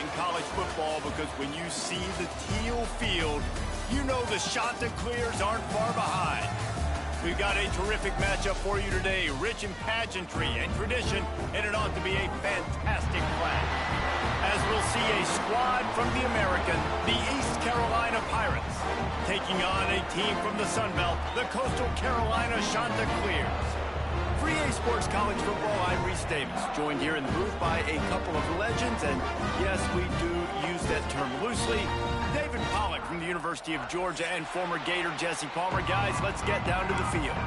in college football because when you see the teal field, you know the Shanta Clears aren't far behind. We've got a terrific matchup for you today, rich in pageantry and tradition, and it ought to be a fantastic clash. As we'll see a squad from the American, the East Carolina Pirates, taking on a team from the Sun Belt, the Coastal Carolina Chanticleers. For EA Sports College Football, I'm Reese Davis, joined here in the booth by a couple of legends, and yes, we do use that term loosely. David Pollack from the University of Georgia and former Gator Jesse Palmer. Guys, let's get down to the field.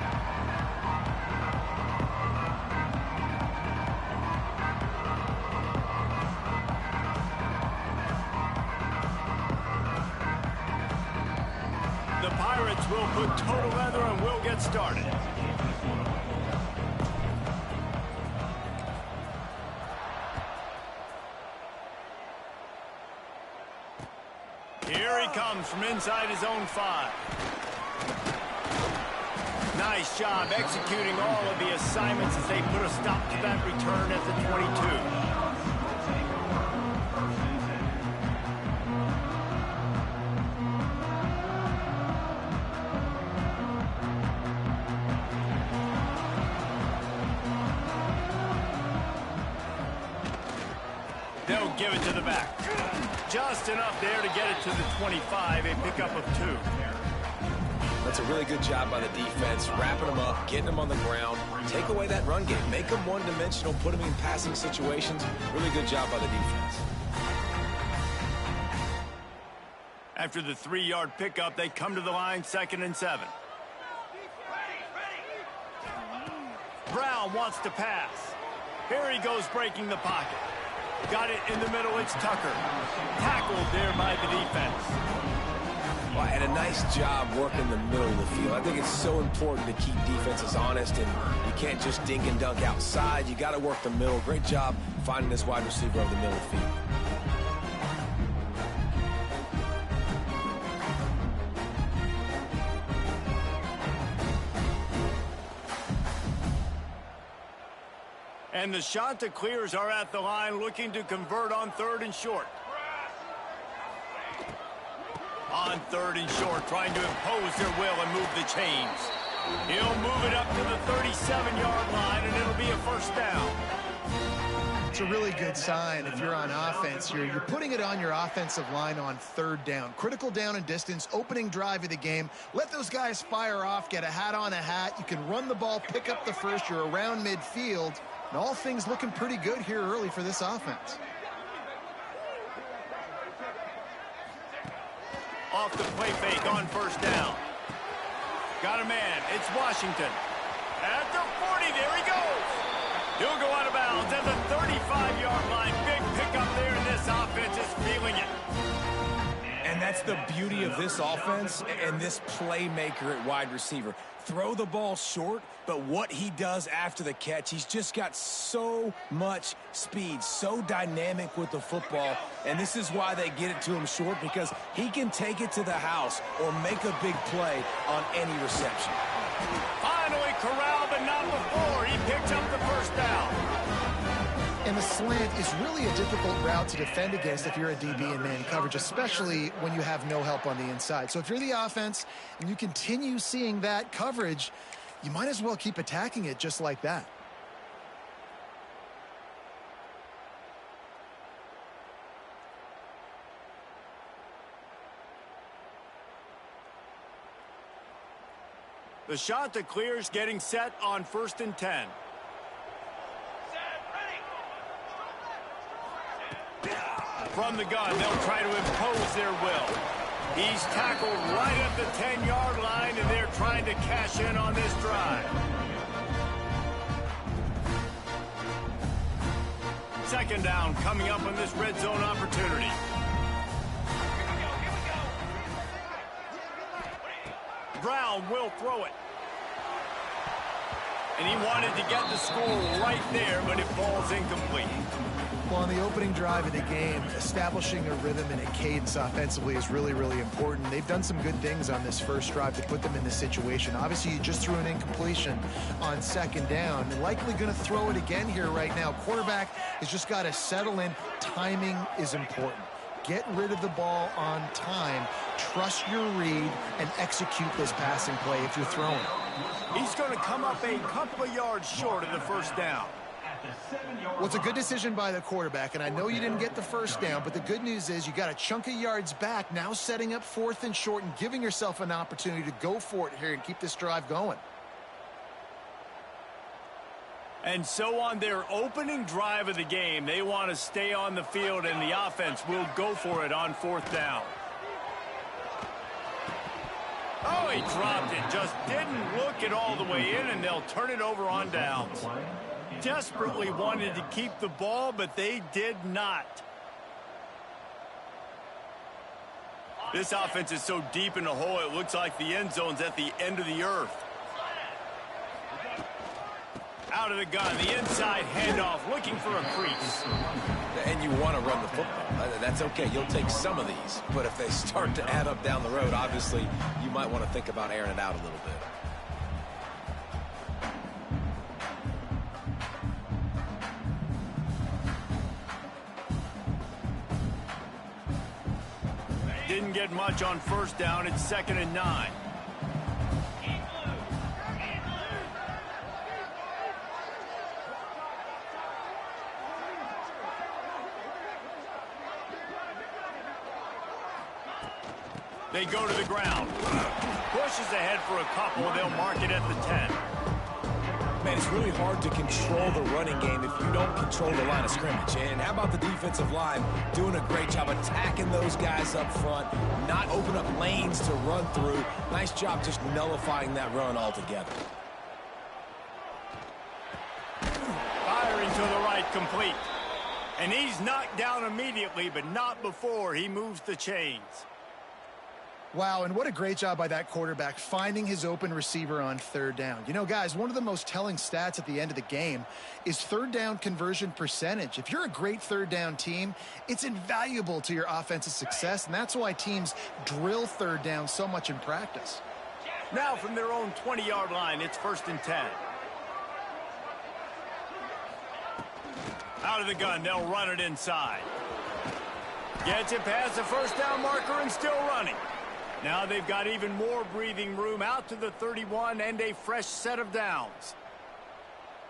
The Pirates will put total leather and we'll get started. Here he comes from inside his own 5. Nice job executing all of the assignments as they put a stop to that return at the 22. They'll give it to the back. Just enough there to get it to the 25, a pickup of 2. That's a really good job by the defense, wrapping them up, getting them on the ground. Take away that run game. Make them one-dimensional, put them in passing situations. Really good job by the defense. After the 3-yard pickup, they come to the line, 2nd and 7. Brown wants to pass. Here he goes breaking the pocket. Got it in the middle, it's Tucker. Tackled there by the defense. Well, and a nice job working the middle of the field. I think it's so important to keep defenses honest, and you can't just dink and dunk outside. You got to work the middle. Great job finding this wide receiver over the middle of the field. And the Chanticleers are at the line looking to convert on 3rd and short. On 3rd and short, trying to impose their will and move the chains. He'll move it up to the 37-yard line, and it'll be a 1st down. It's a really good sign if you're on offense. You're putting it on your offensive line on 3rd down. Critical down and distance, opening drive of the game. Let those guys fire off, get a hat on a hat. You can run the ball, pick up the first. You're around midfield. And all things looking pretty good here early for this offense. Off the play fake on 1st down. Got a man. It's Washington. At the 40, there he goes. He'll go out of bounds at the 35-yard line. Big pickup there, and this offense is feeling it. And that's the beauty of this offense and this playmaker at wide receiver. Throw the ball short, but what he does after the catch, he's just got so much speed, so dynamic with the football, and this is why they get it to him short, because he can take it to the house or make a big play on any reception. Finally corralled, but not before. He picked up the 1st down. And the slant is really a difficult route to defend against if you're a DB in man coverage, especially when you have no help on the inside. So if you're the offense and you continue seeing that coverage, you might as well keep attacking it just like that. The Chanticleers getting set on 1st and 10. From the gun, they'll try to impose their will. He's tackled right at the 10-yard line, and they're trying to cash in on this drive. 2nd down coming up on this red zone opportunity. Brown will throw it. And he wanted to get the score right there, but it falls incomplete. Well, on the opening drive of the game, establishing a rhythm and a cadence offensively is really, really important. They've done some good things on this first drive to put them in this situation. Obviously, you just threw an incompletion on second down. They're likely going to throw it again here right now. Quarterback has just got to settle in. Timing is important. Get rid of the ball on time. Trust your read and execute this passing play if you're throwing it. He's going to come up a couple of yards short of the first down. Well, it's a good decision by the quarterback, and I know you didn't get the first down, but the good news is you got a chunk of yards back, now setting up 4th and short and giving yourself an opportunity to go for it here and keep this drive going. And so on their opening drive of the game, they want to stay on the field, and the offense will go for it on 4th down. Oh, he dropped it. Just didn't look it all the way in, and they'll turn it over on downs. Desperately wanted to keep the ball, but they did not. This offense is so deep in the hole, it looks like the end zone's at the end of the earth. Out of the gun, the inside handoff, looking for a crease. And you want to run the football. That's okay. You'll take some of these. But if they start to add up down the road, obviously, you might want to think about airing it out a little bit. Didn't get much on first down. It's 2nd and 9. They go to the ground. Pushes ahead for a couple. They'll mark it at the 10. Man, it's really hard to control the running game if you don't control the line of scrimmage. And how about the defensive line doing a great job attacking those guys up front, not open up lanes to run through. Nice job just nullifying that run altogether. Firing to the right, complete. And he's knocked down immediately, but not before he moves the chains. Wow, and what a great job by that quarterback finding his open receiver on 3rd down. You know, guys, one of the most telling stats at the end of the game is 3rd down conversion percentage. If you're a great 3rd down team, it's invaluable to your offensive success, and that's why teams drill 3rd down so much in practice. Now from their own 20-yard line, it's 1st and 10. Out of the gun, they'll run it inside. Gets it past the first down marker and still running. Now they've got even more breathing room out to the 31 and a fresh set of downs.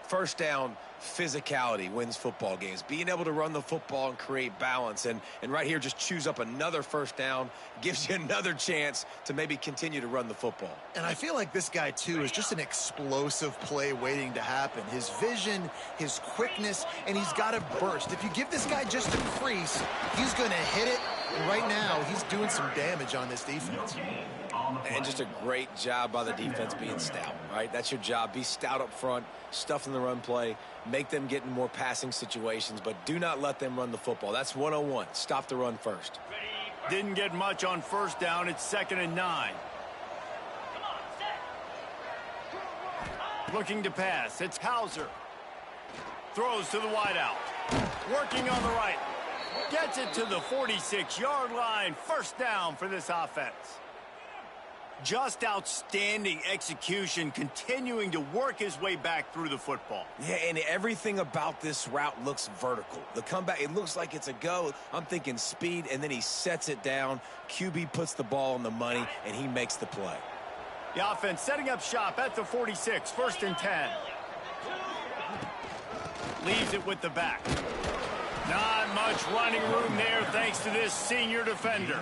First down, physicality wins football games. Being able to run the football and create balance. And right here, just choose up another first down. Gives you another chance to maybe continue to run the football. And I feel like this guy, too, is just an explosive play waiting to happen. His vision, his quickness, and he's got to burst. If you give this guy just a crease, he's going to hit it. And right now, he's doing some damage on this defense. And just a great job by the defense being stout, right? That's your job. Be stout up front, stuff in the run play, make them get in more passing situations, but do not let them run the football. That's 101. Stop the run first. Didn't get much on first down. It's 2nd and 9. Looking to pass. It's Hauser. Throws to the wideout. Working on the right. Gets it to the 46-yard line. First down for this offense. Just outstanding execution, continuing to work his way back through the football. Yeah, and everything about this route looks vertical. The comeback, it looks like it's a go. I'm thinking speed, and then he sets it down. QB puts the ball on the money, and he makes the play. The offense setting up shop at the 46, 1st and 10. Leaves it with the back. Not much running room there thanks to this senior defender.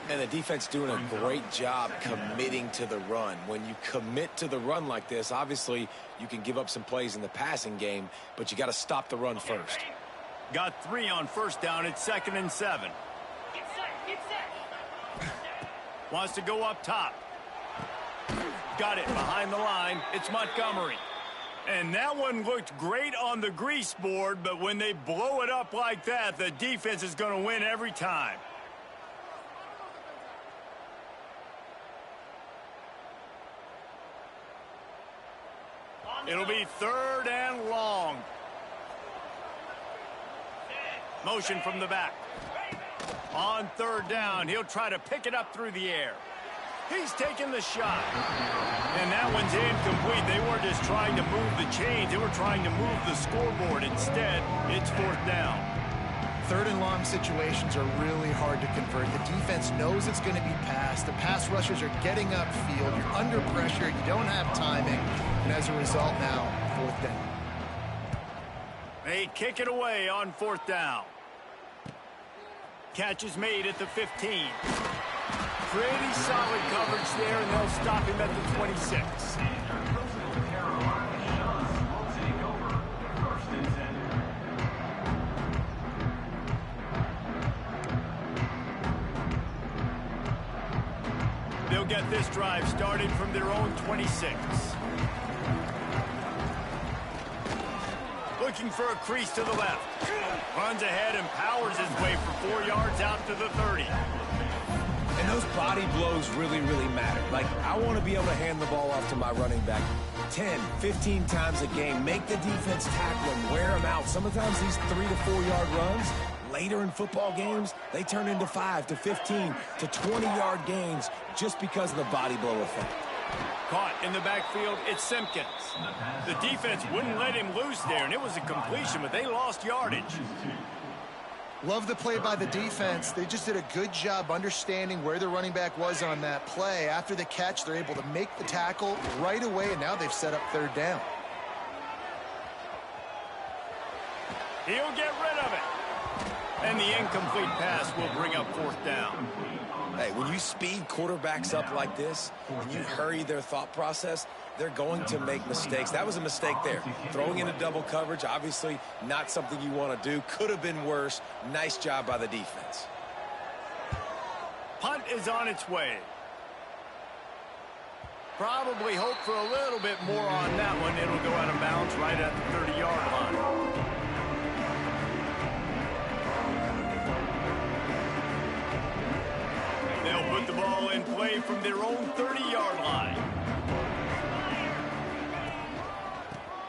And the defense doing a great job committing to the run. When you commit to the run like this, obviously you can give up some plays in the passing game, but you got to stop the run first. Got 3 on first down. It's 2nd and 7. Wants to go up top. Got it behind the line. It's Montgomery. And that one looked great on the grease board, but when they blow it up like that, the defense is going to win every time. It'll be 3rd and long. Motion from the back. On third down, he'll try to pick it up through the air. He's taking the shot. And that one's incomplete. They weren't just trying to move the chains. They were trying to move the scoreboard. Instead, it's fourth down. Third and long situations are really hard to convert. The defense knows it's going to be passed. The pass rushers are getting upfield. You're under pressure. You don't have timing. And as a result now, fourth down. They kick it away on fourth down. Catch is made at the 15. Pretty solid coverage there, and they'll stop him at the 26. They'll get this drive started from their own 26. Looking for a crease to the left. Runs ahead and powers his way for 4 yards out to the 30. And those body blows really, really matter. Like, I want to be able to hand the ball off to my running back 10, 15 times a game. Make the defense tackle him, wear him out. Sometimes these 3 to 4 yard runs, later in football games, they turn into 5 to 15 to 20-yard gains just because of the body blow effect. Caught in the backfield, it's Simpkins. The defense wouldn't let him loose there, and it was a completion, but they lost yardage. Love the play by the defense. They just did a good job understanding where the running back was on that play. After the catch, they're able to make the tackle right away, and now they've set up third down. He'll get rid of it. And the incomplete pass will bring up fourth down. Hey, when you speed quarterbacks up like this, and you hurry their thought process, they're going to make mistakes. That was a mistake there. Throwing into double coverage, obviously not something you want to do. Could have been worse. Nice job by the defense. Punt is on its way. Probably hope for a little bit more on that one. It'll go out of bounds right at the 30-yard line. They'll put the ball in play from their own 30-yard line.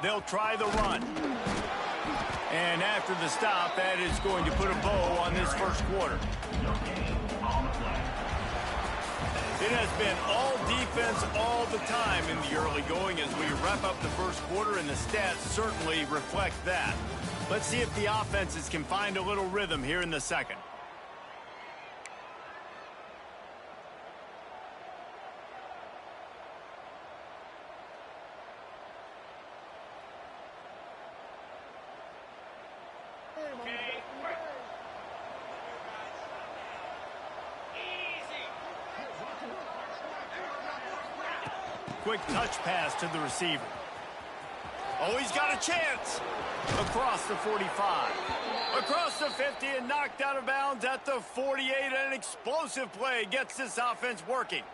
They'll try the run. And after the stop, that is going to put a bow on this first quarter. It has been all defense all the time in the early going as we wrap up the first quarter, and the stats certainly reflect that. Let's see if the offenses can find a little rhythm here in the second. Quick touch pass to the receiver. Oh, he's got a chance. Across the 45. Across the 50 and knocked out of bounds at the 48. An explosive play gets this offense working.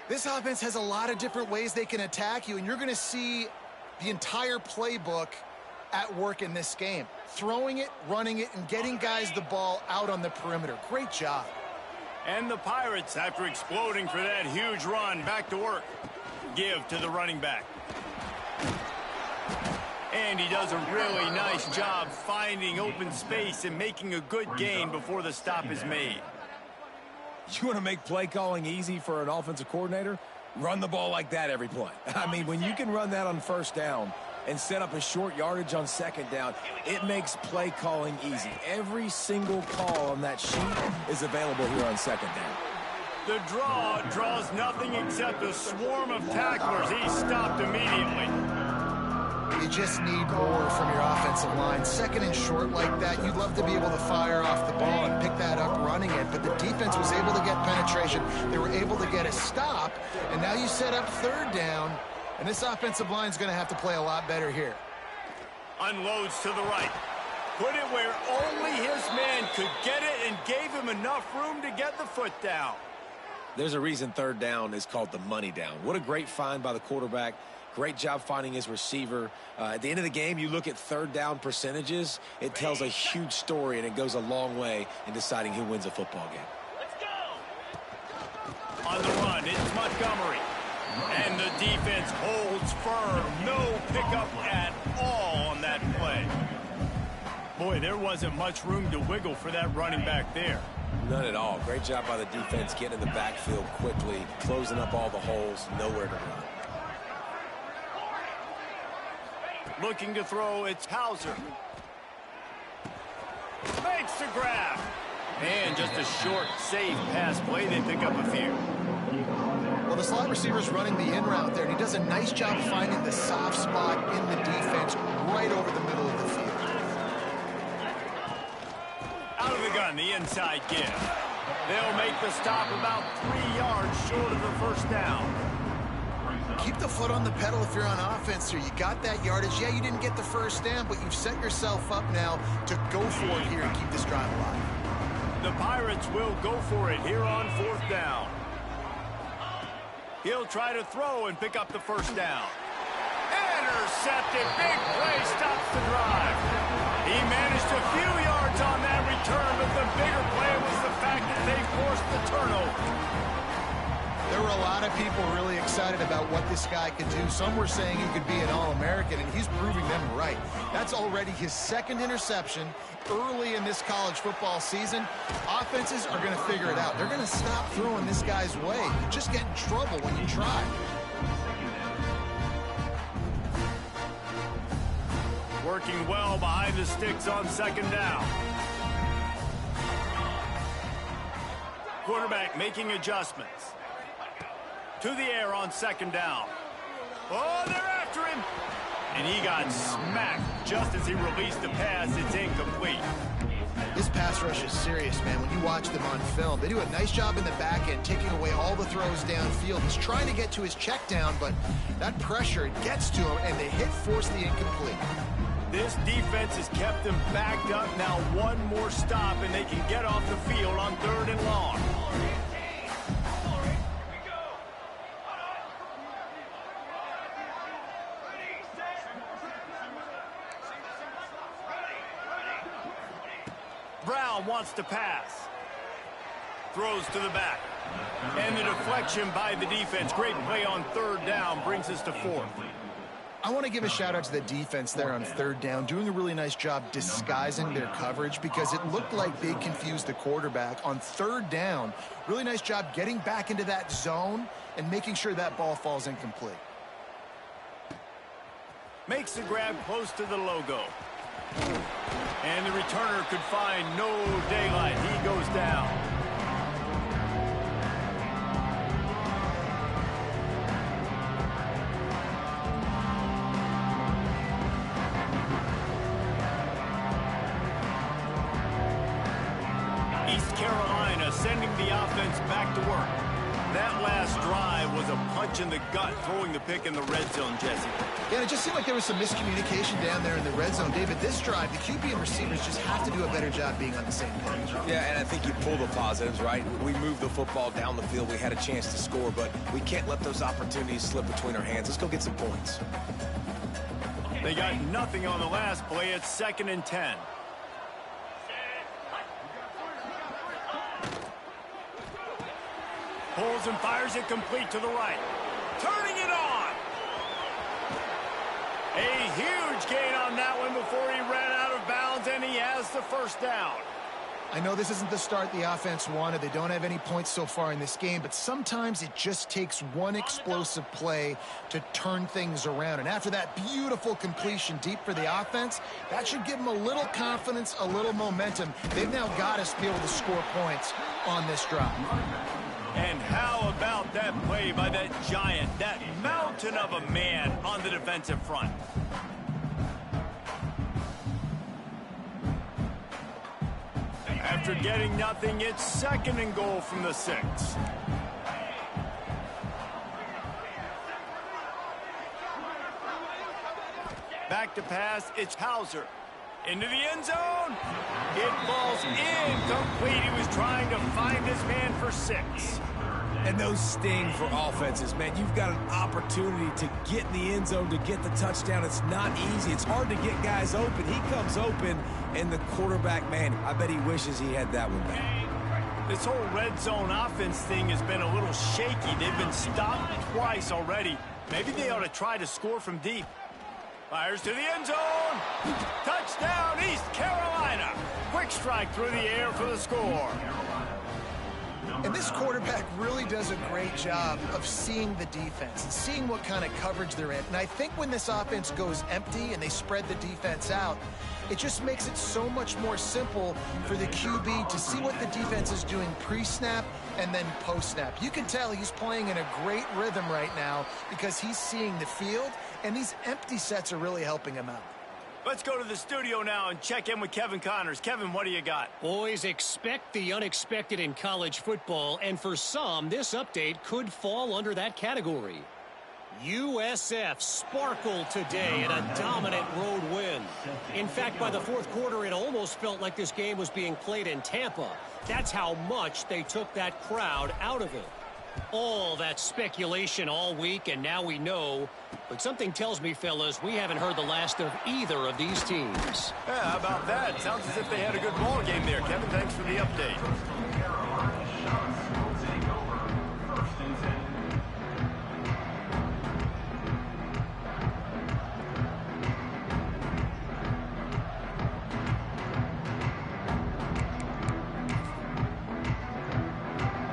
This offense has a lot of different ways they can attack you, and you're going to see the entire playbook at work in this game. Throwing it, running it, and getting guys the ball out on the perimeter. Great job. And the Pirates, after exploding for that huge run, back to work. Give to the running back. And he does a really nice job finding open space and making a good gain before the stop is made. You want to make play calling easy for an offensive coordinator? Run the ball like that every play. I mean, when you can run that on first down and set up a short yardage on second down, it makes play calling easy. Every single call on that sheet is available here on second down. The draw draws nothing except a swarm of tacklers. He's stopped immediately. You just need more from your offensive line. Second and short like that, you'd love to be able to fire off the ball and pick that up running it, but the defense was able to get penetration. They were able to get a stop, and now you set up third down, and this offensive line is going to have to play a lot better here. Unloads to the right. Put it where only his man could get it and gave him enough room to get the foot down. There's a reason third down is called the money down. What a great find by the quarterback. Great job finding his receiver. At the end of the game, you look at third down percentages. It tells a huge story, and it goes a long way in deciding who wins a football game. Let's go! On the run, it's Montgomery. And the defense holds firm. No pickup at all on that play. Boy, Boy, there wasn't much room to wiggle for that running back there. None at all. Great job by the defense getting in the backfield quickly, closing up all the holes, nowhere to run. Looking to throw, it's Hauser. Makes the grab. And just a short, safe pass play. They pick up a few. Well, the slot receiver's running the in route there, and he does a nice job finding the soft spot in the defense right over the middle of the field. Out of the gun, the inside give. They'll make the stop about 3 yards short of the first down. Keep the foot on the pedal if you're on offense here. You got that yardage. Yeah, you didn't get the first down, but you've set yourself up now to go for it here and keep this drive alive. The Pirates will go for it here on 4th down. He'll try to throw and pick up the first down. Intercepted. Big play stops the drive. He managed a few yards on that return, but the bigger play was the fact that they forced the turnover. There were a lot of people really excited about what this guy could do. Some were saying he could be an All-American, and he's proving them right. That's already his 2nd interception early in this college football season. Offenses are going to figure it out. They're going to stop throwing this guy's way. You just get in trouble when you try. Working well behind the sticks on 2nd down. Quarterback making adjustments. To the air on 2nd down. Oh, they're after him. And he got smacked just as he released the pass. It's incomplete. This pass rush is serious, man. When you watch them on film, they do a nice job in the back end, taking away all the throws downfield. He's trying to get to his check down, but that pressure gets to him, and the hit forced the incomplete. This defense has kept them backed up. Now one more stop, and they can get off the field on 3rd and long. Brown wants to pass. Throws to the back. And the deflection by the defense. Great play on 3rd down brings us to 4th. I want to give a shout out to the defense there on 3rd down, doing a really nice job disguising their coverage because it looked like they confused the quarterback on 3rd down. Really nice job getting back into that zone and making sure that ball falls incomplete. Makes the grab close to the logo. And the returner could find no daylight. He goes down. East Carolina sending the offense back to work. That last drive was a punch in the gut, throwing the pick in the red zone, Jesse. Yeah, and it just seemed like there was some miscommunication down there in the red zone. David, this drive, the QB and receivers just have to do a better job being on the same page. Yeah, and I think you pull the positives, right? We moved the football down the field. We had a chance to score, but we can't let those opportunities slip between our hands. Let's go get some points. They got nothing on the last play. It's 2nd and 10. Pulls and fires it complete to the right. Turning it on. A huge gain on that one before he ran out of bounds, and he has the first down. I know this isn't the start the offense wanted. They don't have any points so far in this game, but sometimes it just takes one explosive play to turn things around. And after that beautiful completion deep for the offense, that should give them a little confidence, a little momentum. They've now got us to be able to score points on this drive. And how about that play by that giant, that mountain of a man on the defensive front? After getting nothing, it's 2nd and goal from the 6. Back to pass, it's Hauser. Into the end zone. It falls incomplete. He was trying to find his man for 6. And those sting for offenses, man. You've got an opportunity to get in the end zone, to get the touchdown. It's not easy. It's hard to get guys open. He comes open, and the quarterback, man, I bet he wishes he had that one back. This whole red zone offense thing has been a little shaky. They've been stopped twice already. Maybe they ought to try to score from deep. Fires to the end zone. Touchdown, East Carolina. Quick strike through the air for the score. And this quarterback really does a great job of seeing the defense and seeing what kind of coverage they're in. And I think when this offense goes empty and they spread the defense out, it just makes it so much more simple for the QB to see what the defense is doing pre-snap and then post-snap. You can tell he's playing in a great rhythm right now because he's seeing the field, and these empty sets are really helping him out. Let's go to the studio now and check in with Kevin Connors. Kevin, what do you got? Boys, expect the unexpected in college football, and for some, this update could fall under that category. USF sparkled today in a dominant road win. In fact, by the fourth quarter, it almost felt like this game was being played in Tampa. That's how much they took that crowd out of it. All that speculation all week, and now we know. But something tells me, fellas, we haven't heard the last of either of these teams. Yeah, how about that? Sounds as if they had a good ball game there. Kevin, thanks for the update.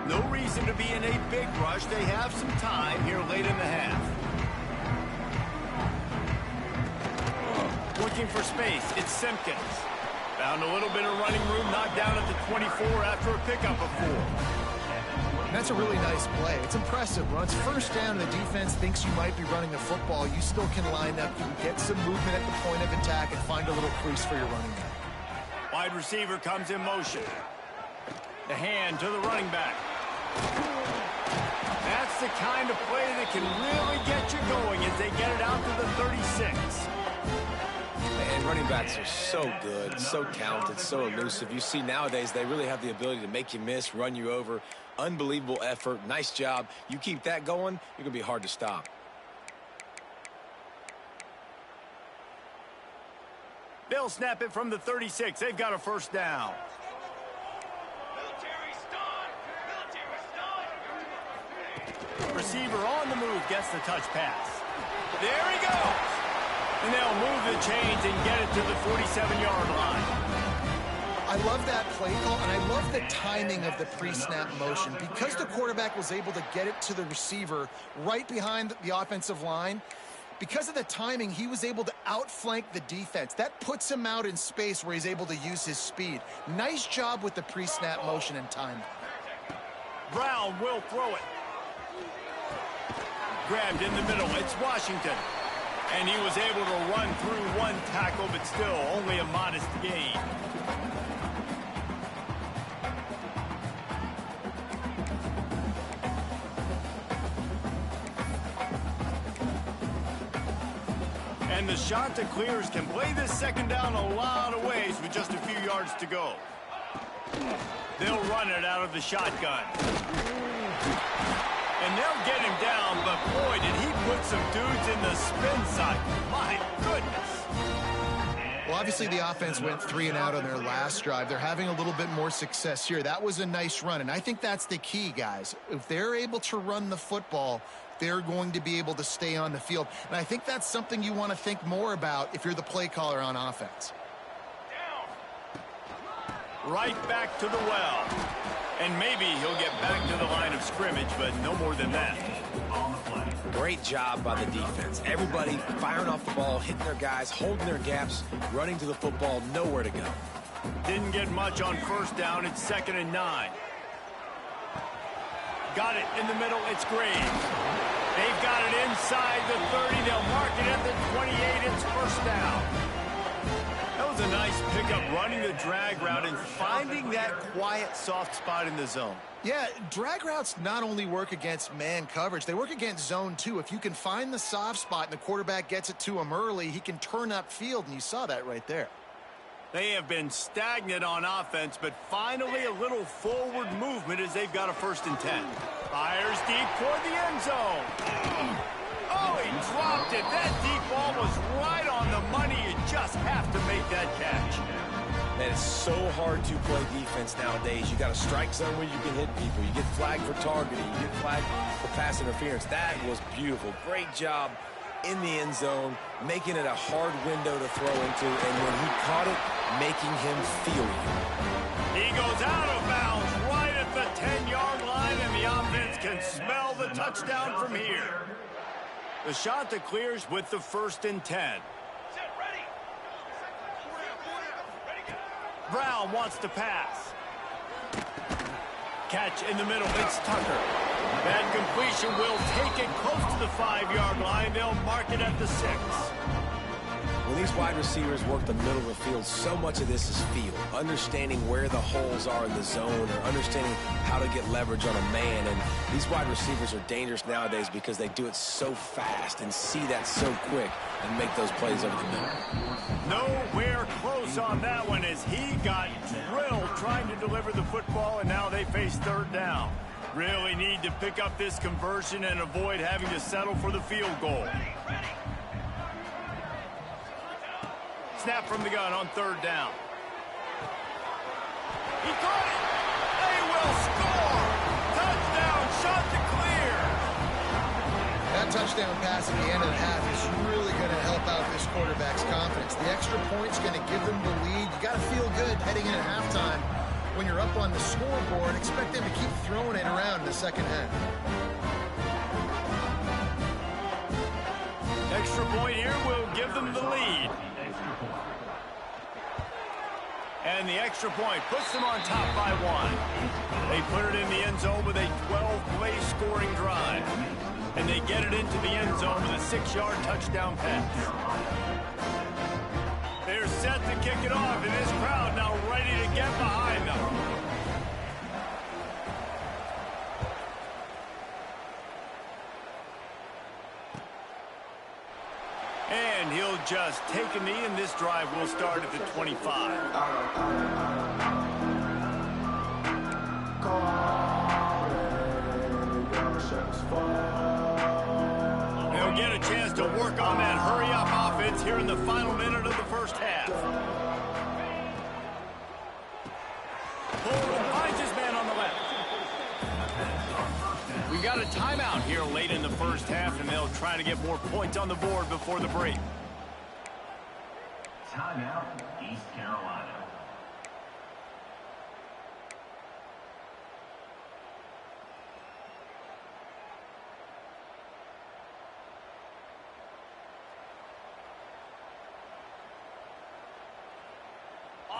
No reason to be in a big rush. They have some time here late in the half. Looking for space. It's Simpkins. Found a little bit of running room, knocked down at the 24 after a pickup of 4. That's a really nice play. It's impressive. When it's first down and the defense thinks you might be running the football, you still can line up. You can get some movement at the point of attack and find a little crease for your running back. Wide receiver comes in motion. The hand to the running back. That's the kind of play that can really get you going as they get it out to the 36. And running backs are so good, so talented, so elusive. You see nowadays they really have the ability to make you miss, run you over. Unbelievable effort. Nice job. You keep that going, you're going to be hard to stop. They'll snap it from the 36. They've got a first down. Receiver on the move gets the touch pass. There he goes. And they'll move the chains and get it to the 47-yard line. I love that play call, and I love the timing of the pre-snap motion. Because the quarterback was able to get it to the receiver right behind the offensive line, because of the timing, he was able to outflank the defense. That puts him out in space where he's able to use his speed. Nice job with the pre-snap motion and timing. Brown will throw it. Grabbed in the middle. It's Washington. And he was able to run through one tackle, but still only a modest gain. And the shot to clears can play this second down a lot of ways with just a few yards to go. They'll run it out of the shotgun. And they'll get him down, but boy, did he put some dudes in the spin cycle. My goodness. Well, obviously the offense went 3 and out on their last drive. They're having a little bit more success here. That was a nice run, and I think that's the key, guys. If they're able to run the football, they're going to be able to stay on the field. And I think that's something you want to think more about if you're the play caller on offense. Right back to the well. And maybe he'll get back to the line of scrimmage, but no more than that. Great job by the defense. Everybody firing off the ball, hitting their guys, holding their gaps, running to the football, nowhere to go. Didn't get much on first down. It's 2nd and 9. Got it in the middle. It's Graves. They've got it inside the 30. They'll mark it at the 28. It's first down. That was a nice pickup, running the drag route and finding that quiet, soft spot in the zone. Yeah, drag routes not only work against man coverage, they work against zone too. If you can find the soft spot and the quarterback gets it to him early, he can turn upfield, and you saw that right there. They have been stagnant on offense, but finally a little forward movement as they've got a 1st and 10. Fires deep toward the end zone. Oh, he dropped it. That deep ball was right on the money. You just have to make that catch. Man, it's so hard to play defense nowadays. You got a strike zone where you can hit people. You get flagged for targeting. You get flagged for pass interference. That was beautiful. Great job in the end zone, making it a hard window to throw into, and when he caught it, making him feel it. He goes out of bounds right at the 10-yard line, and the offense can smell the touchdown from here. The shot that clears with the 1st and 10. Brown wants to pass. Catch in the middle. It's Tucker. That completion will take it close to the 5-yard line. They'll mark it at the 6. When these wide receivers work the middle of the field, so much of this is feel. Understanding where the holes are in the zone or understanding how to get leverage on a man. And these wide receivers are dangerous nowadays because they do it so fast and see that so quick and make those plays over the middle. Nowhere close on that one as he got drilled trying to deliver the football, and now they face 3rd down. Really need to pick up this conversion and avoid having to settle for the field goal. Snap from the gun on 3rd down. He caught it. They will score. Touchdown, shot to clear. That touchdown pass at the end of the half is really going to help out this quarterback's confidence. The extra point's going to give them the lead. You got to feel good heading in at halftime. When you're up on the scoreboard, expect them to keep throwing it around in the second half. Extra point here will give them the lead. And the extra point puts them on top by 1. They put it in the end zone with a 12-play scoring drive. And they get it into the end zone with a 6-yard touchdown pass. They're set to kick it off, and this crowd now ready to get behind them. And he'll just take a knee, and this drive will start at the 25. They'll get a chance to work on that hurry-up offense here in the final minute of the first half. Bolden finds his man on the left. We've got a timeout here late in the first half, and they'll try to get more points on the board before the break. Timeout, East Carolina.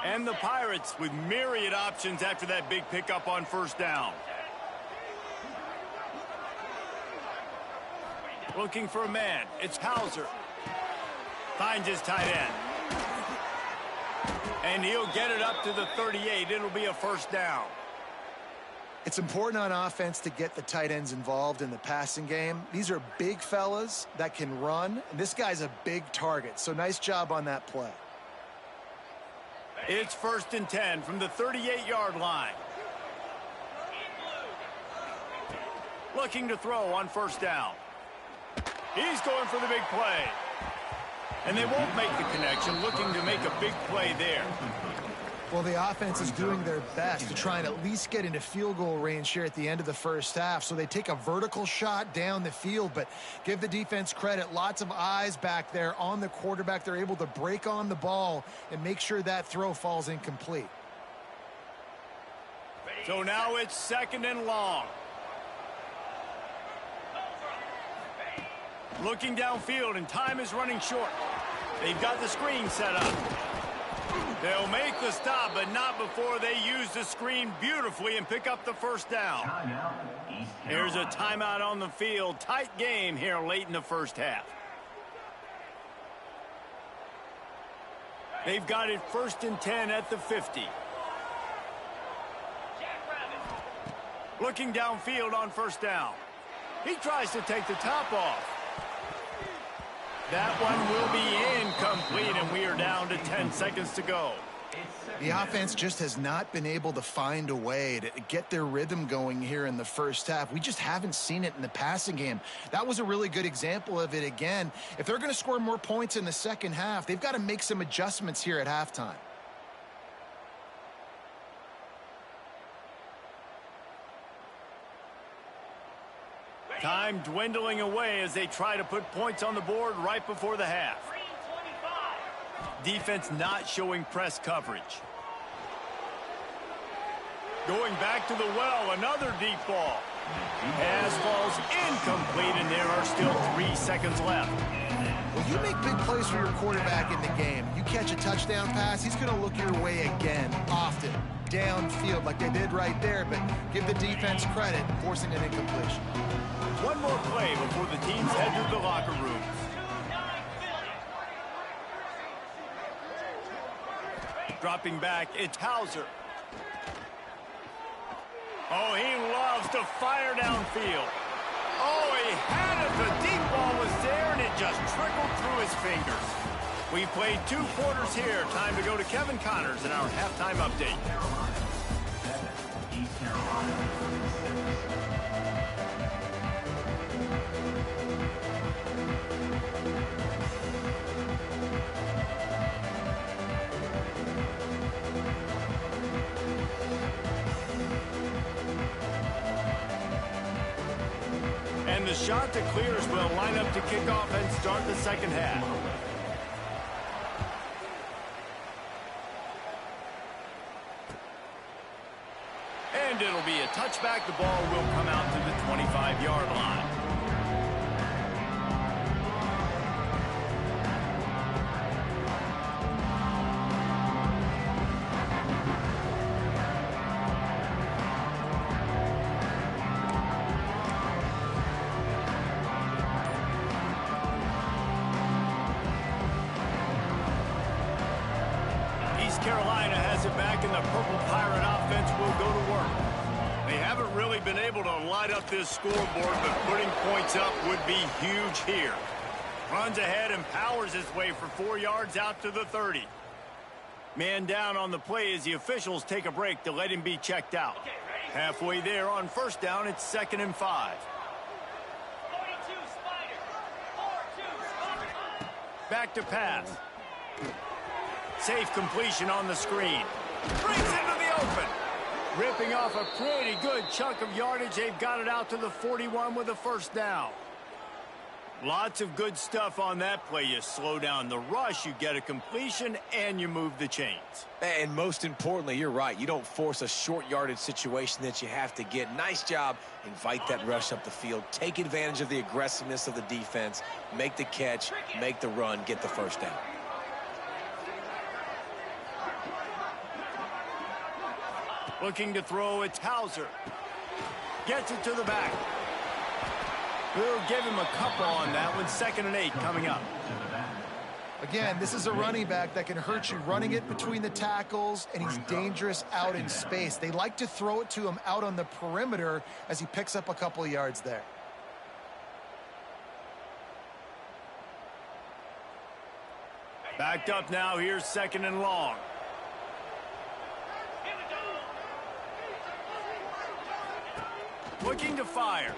And the Pirates with myriad options after that big pickup on 1st down. Looking for a man. It's Hauser. Finds his tight end. And he'll get it up to the 38. It'll be a 1st down. It's important on offense to get the tight ends involved in the passing game. These are big fellas that can run, and this guy's a big target, so nice job on that play. It's 1st and 10 from the 38-yard line. Looking to throw on 1st down. He's going for the big play. And they won't make the connection, looking to make a big play there. Well, the offense is doing their best to try and at least get into field goal range here at the end of the first half. So they take a vertical shot down the field, but give the defense credit. Lots of eyes back there on the quarterback. They're able to break on the ball and make sure that throw falls incomplete. So now it's 2nd and long. Looking downfield, and time is running short. They've got the screen set up. They'll make the stop, but not before they use the screen beautifully and pick up the 1st down. Here's a timeout on the field. Tight game here late in the first half. They've got it 1st and 10 at the 50. Looking downfield on 1st down. He tries to take the top off. That one will be incomplete, and we are down to 10 seconds to go. The offense just has not been able to find a way to get their rhythm going here in the first half. We just haven't seen it in the passing game. That was a really good example of it again. If they're going to score more points in the second half, they've got to make some adjustments here at halftime. Time dwindling away as they try to put points on the board right before the half. Defense not showing press coverage. Going back to the well, another deep ball. Pass falls incomplete, and there are still 3 seconds left. Well, you make big plays for your quarterback in the game. You catch a touchdown pass, he's going to look your way again, often, downfield like they did right there, but give the defense credit, forcing an incompletion. One more play before the teams head to the locker rooms. Dropping back, it's Hauser. Oh, he loves to fire downfield. Oh, he had it. The deep ball was there, and it just trickled through his fingers. We've played 2 quarters here. Time to go to Kevin Connors in our halftime update. East Carolina. And the shot to clears will line up to kick off and start the second half. And it'll be a touchback. The ball will come out to the 25-yard line. Carolina has it back, and the Purple Pirate offense will go to work. They haven't really been able to light up this scoreboard, but putting points up would be huge here. Runs ahead and powers his way for 4 yards out to the 30. Man down on the play as the officials take a break to let him be checked out. Halfway there on first down, it's 2nd and 5. Back to pass. Safe completion on the screen. Brings into the open. Ripping off a pretty good chunk of yardage. They've got it out to the 41 with a first down. Lots of good stuff on that play. You slow down the rush, you get a completion, and you move the chains. And most importantly, you're right. You don't force a short yardage situation that you have to get. Nice job. Invite that rush up the field. Take advantage of the aggressiveness of the defense. Make the catch, make the run, get the first down. Looking to throw, it's Hauser. Gets it to the back. We'll give him a couple on that one. 2nd and 8 coming up. Again, this is a running back that can hurt you running it between the tackles, and he's dangerous out in space. They like to throw it to him out on the perimeter as he picks up a couple of yards there. Backed up now. Here's 2nd and long. Looking to fire.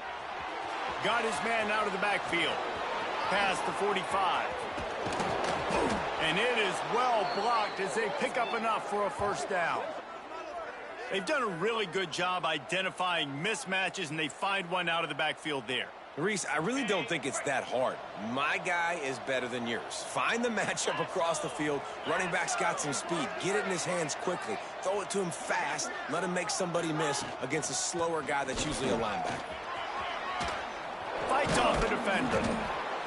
Got his man out of the backfield. Past the 45. And it is well blocked as they pick up enough for a first down. They've done a really good job identifying mismatches, and they find one out of the backfield there. Reese, I really don't think it's that hard. My guy is better than yours. Find the matchup across the field. Running back's got some speed. Get it in his hands quickly. Throw it to him fast. Let him make somebody miss against a slower guy that's usually a linebacker. Fights off the defender.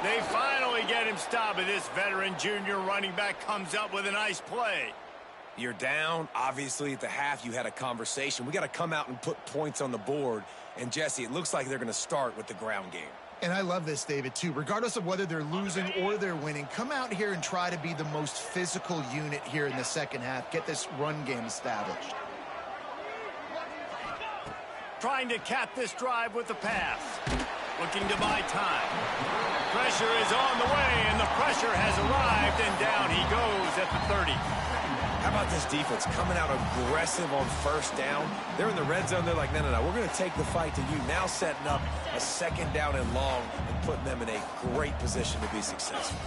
They finally get him stopped, and this veteran junior running back comes up with a nice play. You're down. Obviously, at the half, you had a conversation. We got to come out and put points on the board. And, Jesse, it looks like they're going to start with the ground game. And I love this, David, too. Regardless of whether they're losing or they're winning, come out here and try to be the most physical unit here in the second half. Get this run game established. Trying to cap this drive with the pass. Looking to buy time. Pressure is on the way, and the pressure has arrived, and down he goes at the 30. How about this defense coming out aggressive on first down? They're in the red zone. They're like, no, we're going to take the fight to you. Now setting up a 2nd down and long and putting them in a great position to be successful.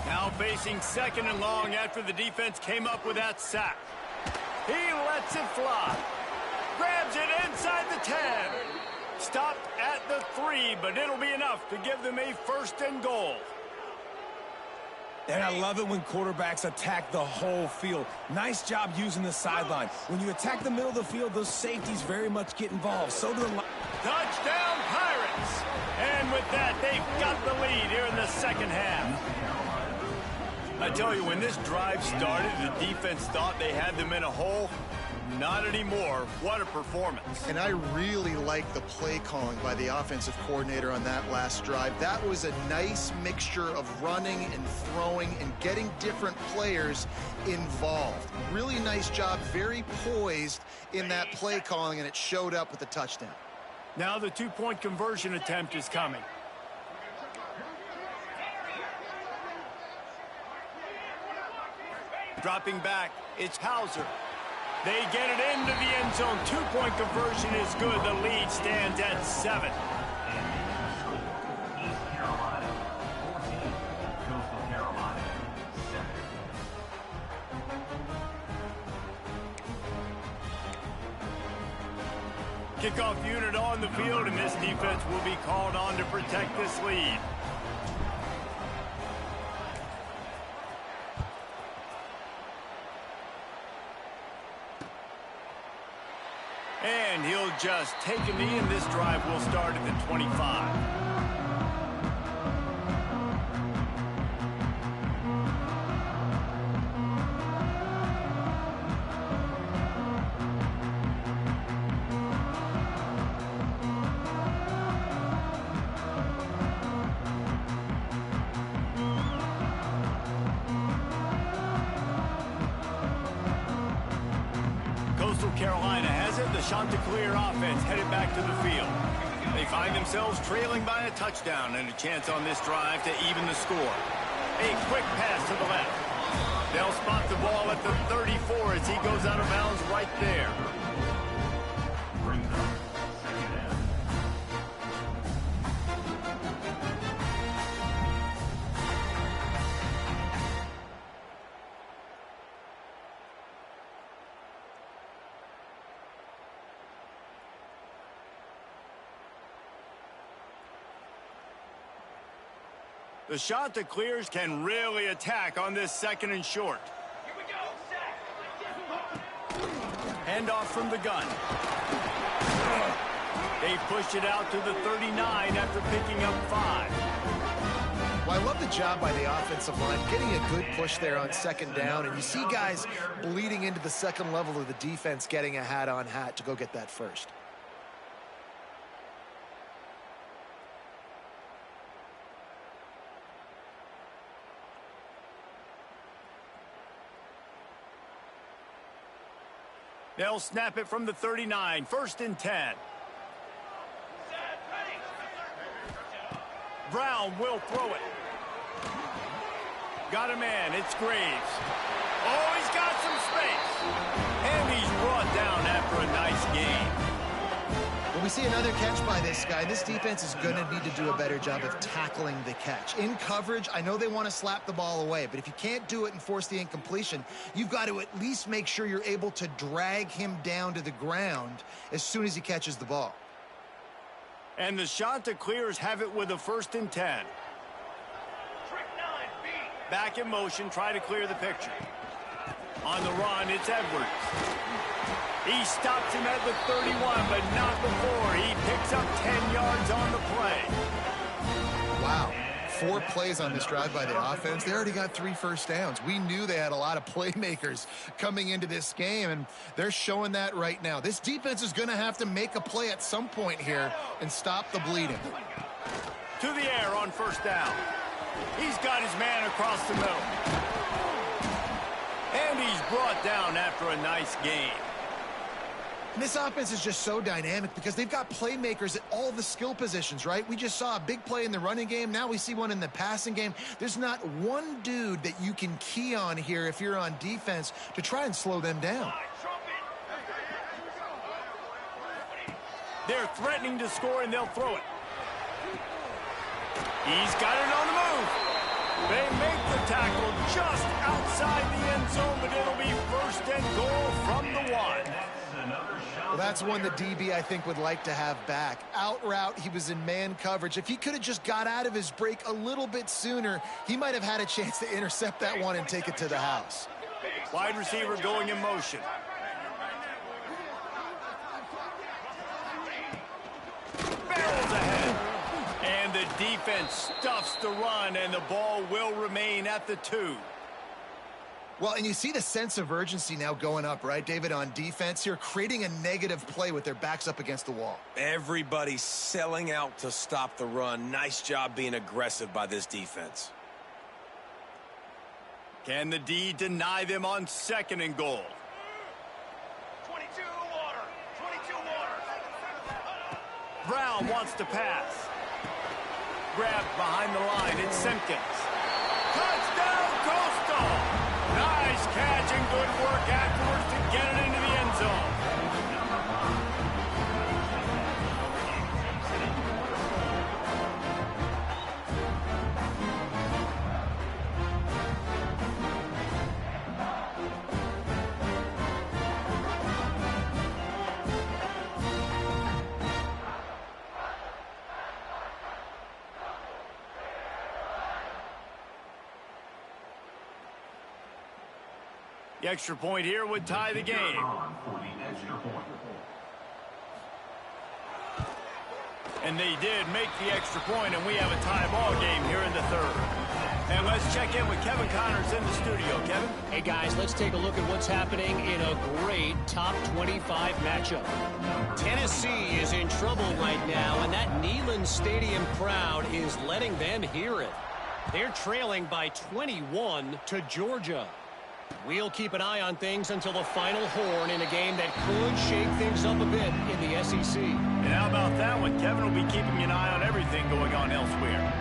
Now facing 2nd and long after the defense came up with that sack. He lets it fly. Grabs it inside the 10. Stopped at the 3, but it'll be enough to give them a 1st and goal. And I love it when quarterbacks attack the whole field. Nice job using the sideline. When you attack the middle of the field, those safeties very much get involved. So do the Touchdown, Pirates! And with that, they've got the lead here in the second half. I tell you, when this drive started, the defense thought they had them in a hole. Not anymore. What a performance. And I really like the play calling by the offensive coordinator on that last drive. That was a nice mixture of running and throwing and getting different players involved. Really nice job, very poised in that play calling, and it showed up with the touchdown. Now the 2-point conversion attempt is coming. Dropping back, it's Hauser. They get it into the end zone. 2-point conversion is good. The lead stands at 7. East Carolina, 14. Coastal Carolina, 7. Kickoff unit on the field, and this defense will be called on to protect this lead. And he'll just take a knee, and this drive will start at the 25. Coastal Carolina has it. The Chanticleer offense headed back to the field. They find themselves trailing by a touchdown and a chance on this drive to even the score. A quick pass to the left. They'll spot the ball at the 34 as he goes out of bounds right there. Bring them. Second down. The Chanticleers can really attack on this 2nd and short. Handoff from the gun. They push it out to the 39 after picking up 5. Well, I love the job by the offensive line, getting a good push there on 2nd down, and you see guys bleeding into the 2nd level of the defense getting a hat-on-hat to go get that first. They'll snap it from the 39, 1st and 10. Brown will throw it. Got a man, it's Graves. Oh, he's got some space. And he's brought down after a nice gain. When we see another catch by this guy, this defense is going to need to do a better job of tackling the catch. In coverage, I know they want to slap the ball away, but if you can't do it and force the incompletion, you've got to at least make sure you're able to drag him down to the ground as soon as he catches the ball. And the Chanticleers have it with a 1st and 10. Back in motion, try to clear the picture. On the run, it's Edwards. He stops him at the 31, but not before. He picks up 10 yards on the play. Wow. 4 plays on this drive by the offense. They already got 3 first downs. We knew they had a lot of playmakers coming into this game, and they're showing that right now. This defense is going to have to make a play at some point here and stop the bleeding. To the air on 1st down. He's got his man across the middle. And he's brought down after a nice gain. And this offense is just so dynamic because they've got playmakers at all the skill positions, right? We just saw a big play in the running game. Now we see one in the passing game. There's not one dude that you can key on here if you're on defense to try and slow them down. They're threatening to score, and they'll throw it. He's got it on the move. They make the tackle just outside the end zone, but it'll be 1st and goal from the 1. Well, That's one the DB, I think, would like to have back. Out route, he was in man coverage. If he could have just got out of his break a little bit sooner, he might have had a chance to intercept that one and take it to the house. Wide receiver going in motion. Barrels ahead. And the defense stuffs the run, and the ball will remain at the 2. Well, and you see the sense of urgency now going up, right, David, on defense here, creating a negative play with their backs up against the wall. Everybody's selling out to stop the run. Nice job being aggressive by this defense. Can the D deny them on 2nd and goal? 22 water. 22 water. Brown wants to pass. Grabbed behind the line. It's Simpkins. Touchdown, Coastal! Nice catch and good work afterwards to get it into the end zone. The extra point here would tie the game. For the extra point. And they did make the extra point, and we have a tie ball game here in the 3rd. And let's check in with Kevin Connors in the studio. Kevin? Hey, guys, let's take a look at what's happening in a great top 25 matchup. Tennessee is in trouble right now, and that Neyland Stadium crowd is letting them hear it. They're trailing by 21 to Georgia. We'll keep an eye on things until the final horn in a game that could shake things up a bit in the SEC. And how about that one? Kevin will be keeping an eye on everything going on elsewhere.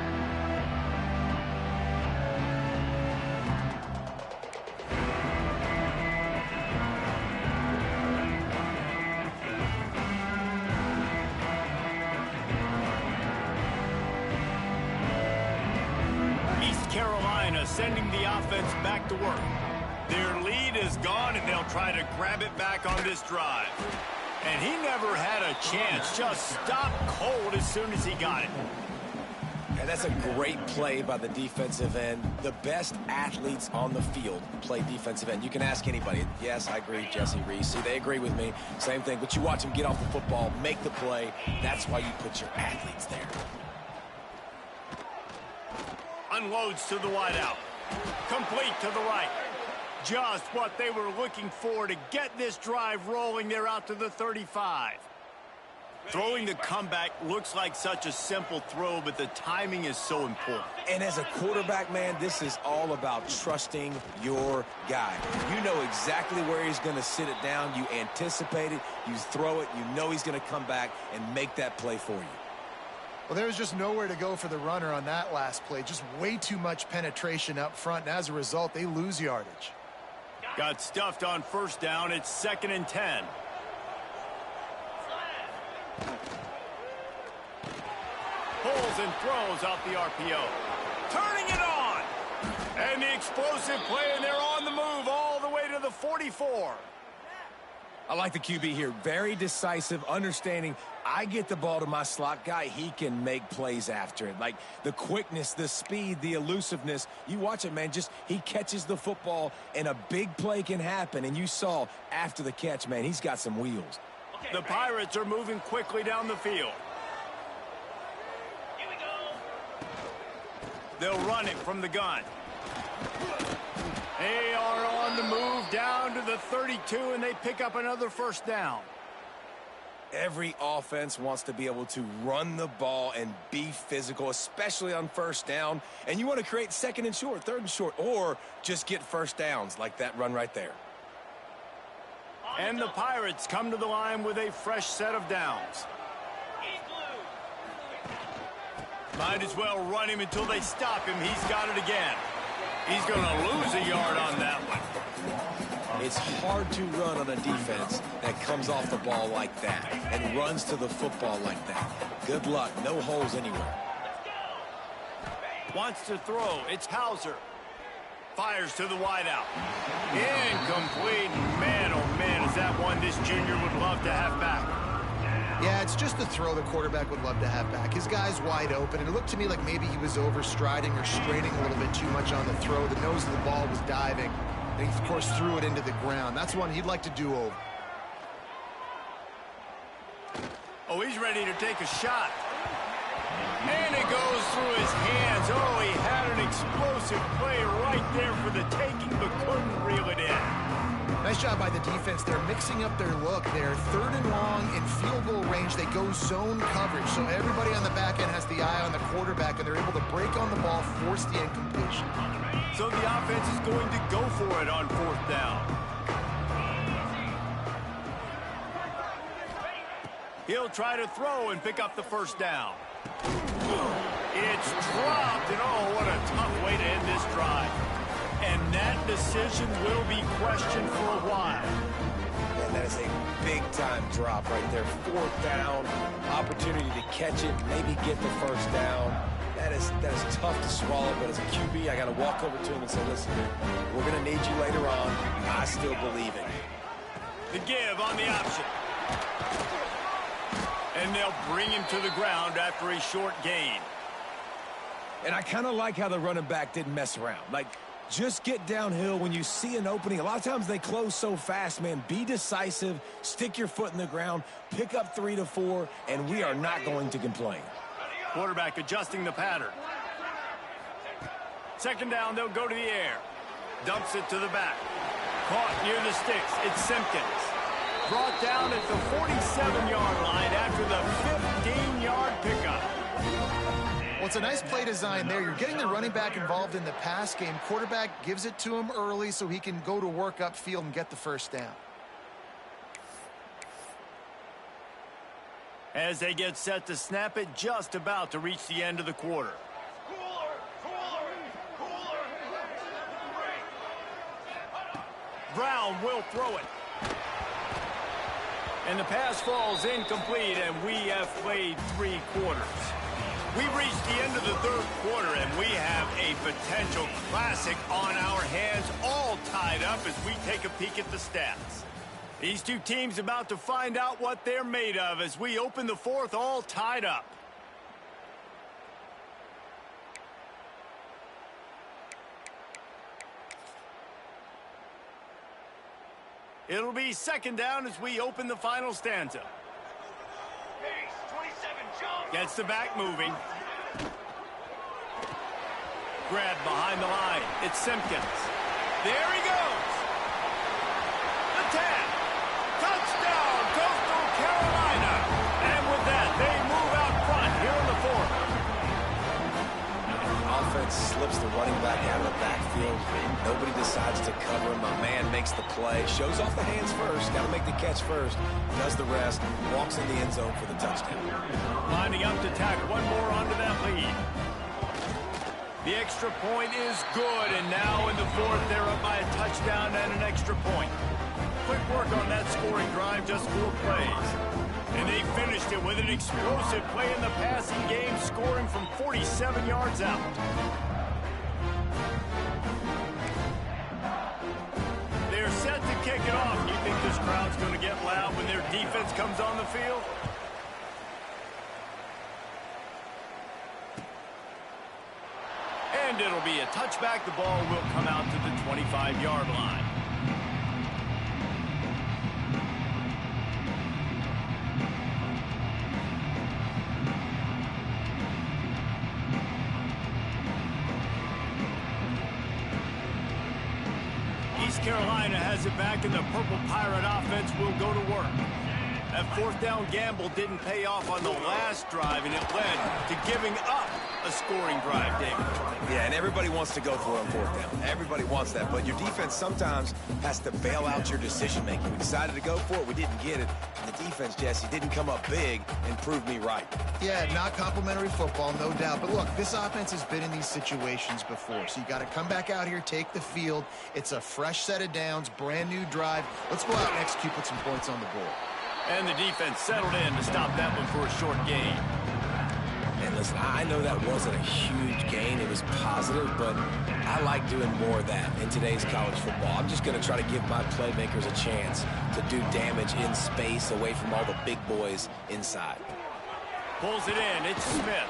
East Carolina sending the offense back to work. Their lead is gone, and they'll try to grab it back on this drive. And he never had a chance. Just stopped cold as soon as he got it. And that's a great play by the defensive end. The best athletes on the field play defensive end. You can ask anybody. Yes, I agree, Jesse Reese. See, they agree with me. Same thing. But you watch them get off the football, make the play. That's why you put your athletes there. Unloads to the wideout. Complete to the right. Just what they were looking for to get this drive rolling. They're out to the 35. Throwing the comeback looks like such a simple throw, but the timing is so important. And as a quarterback, man, this is all about trusting your guy. You know exactly where he's going to sit it down. You anticipate it. You throw it. You know he's going to come back and make that play for you. Well, there was just nowhere to go for the runner on that last play. Just way too much penetration up front, and as a result, they lose yardage. Got stuffed on 1st down. It's 2nd and 10. Pulls and throws out the RPO. Turning it on. And the explosive play, and they're on the move all the way to the 44. I like the QB here. Very decisive, understanding I get the ball to my slot guy. He can make plays after it. Like the quickness, the speed, the elusiveness. You watch it, man. Just he catches the football, and a big play can happen. And you saw after the catch, man, he's got some wheels. The Pirates are moving quickly down the field. Here we go. They'll run it from the gun. They are on the move down to the 32, and they pick up another 1st down. Every offense wants to be able to run the ball and be physical, especially on 1st down. And you want to create 2nd and short, 3rd and short, or just get 1st downs like that run right there. And the Pirates come to the line with a fresh set of downs. Might as well run him until they stop him. He's got it again. He's going to lose a yard on that one. It's hard to run on a defense that comes off the ball like that and runs to the football like that. Good luck. No holes anywhere. Wants to throw. It's Hauser. Fires to the wideout. Incomplete. Man, oh man, is that one this junior would love to have back. Yeah, it's just the throw the quarterback would love to have back. His guy's wide open, and it looked to me like maybe he was overstriding or straining a little bit too much on the throw. The nose of the ball was diving, and he, of course, threw it into the ground. That's one he'd like to do over. Oh, he's ready to take a shot. And it goes through his hands. Oh, he had an explosive play right there for the taking, but couldn't reel it in. Nice job by the defense. They're mixing up their look. They're 3rd and long in field goal range. They go zone coverage, so everybody on the back end has the eye on the quarterback, and they're able to break on the ball, force the incompletion. So the offense is going to go for it on 4th down. He'll try to throw and pick up the 1st down. It's dropped, and oh, what a tough way to end this drive. And that decision will be questioned for a while. And that is a big-time drop right there. 4th down, opportunity to catch it, maybe get the 1st down. That is tough to swallow, but as a QB, I got to walk over to him and say, listen, we're going to need you later on. I still believe in you. The give on the option. And they'll bring him to the ground after a short gain. And I kind of like how the running back didn't mess around. Like, just get downhill when you see an opening. A lot of times they close so fast, man. Be decisive, stick your foot in the ground, pick up 3 to 4, and we are not going to complain. Quarterback adjusting the pattern. 2nd down, they'll go to the air. Dumps it to the back. Caught near the sticks. It's Simpkins. Brought down at the 47-yard line after the 15-yard pickup. Well, it's a nice play design there. You're getting the running back involved in the pass game. Quarterback gives it to him early so he can go to work upfield and get the 1st down. As they get set to snap it, just about to reach the end of the quarter. Brown will throw it. And the pass falls incomplete, and we have played 3 quarters. We've reached the end of the 3rd quarter, and we have a potential classic on our hands, all tied up as we take a peek at the stats. These two teams about to find out what they're made of as we open the 4th, all tied up. It'll be 2nd down as we open the final stanza. Pace, 27, jump. Gets the back moving. Grab behind the line. It's Simpkins. There he goes. The 10. Touchdown, Coastal Carolina. And with that, they move out front here in the 4th. Offense slips the running back out of the backfield. Nobody decides to cover him. My man makes the play. Shows off the hands first. Got to make the catch first. Does the rest. Walks in the end zone for the touchdown. Lining up to tack one more onto that lead. The extra point is good, and now in the 4th, they're up by a touchdown and an extra point. Quick work on that scoring drive, just 4 plays. And they finished it with an explosive play in the passing game, scoring from 47 yards out. They're set to kick it off. Do you think this crowd's going to get loud when their defense comes on the field? And it'll be a touchback. The ball will come out to the 25-yard line. East Carolina has it back, and the Purple Pirate offense will go to work. That 4th down gamble didn't pay off on the last drive, and it led to giving up a scoring drive, David. Yeah, and everybody wants to go for it on 4th down. Everybody wants that, but your defense sometimes has to bail out your decision-making. We decided to go for it. We didn't get it. And the defense, Jesse, didn't come up big and prove me right. Yeah, not complimentary football, no doubt. But look, this offense has been in these situations before, so you got to come back out here, take the field. It's a fresh set of downs, brand new drive. Let's go out and execute, put some points on the board. And the defense settled in to stop that one for a short gain. And And listen, I know that wasn't a huge gain. It was positive, but I like doing more of that in today's college football. I'm just going to try to give my playmakers a chance to do damage in space away from all the big boys inside. Pulls it in. It's Smith.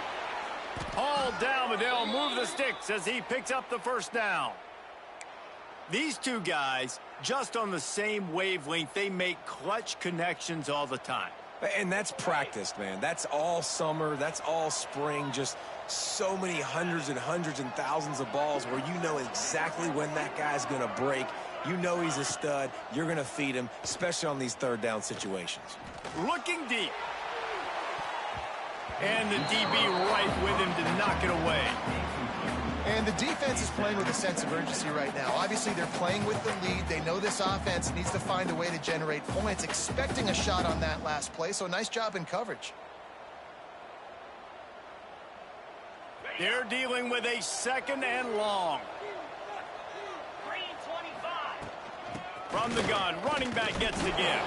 Hauled down, but they'll move the sticks as he picks up the first down. These two guys, just on the same wavelength, they make clutch connections all the time. And that's practiced, man. That's all summer. That's all spring. Just so many hundreds and thousands of balls where you know exactly when that guy's going to break. You know he's a stud. You're going to feed him, especially on these third down situations. Looking deep. And the DB right with him to knock it away. And the defense is playing with a sense of urgency right now. Obviously, they're playing with the lead. They know this offense needs to find a way to generate points, expecting a shot on that last play. So nice job in coverage. They're dealing with a second and long. From the gun, running back gets the give.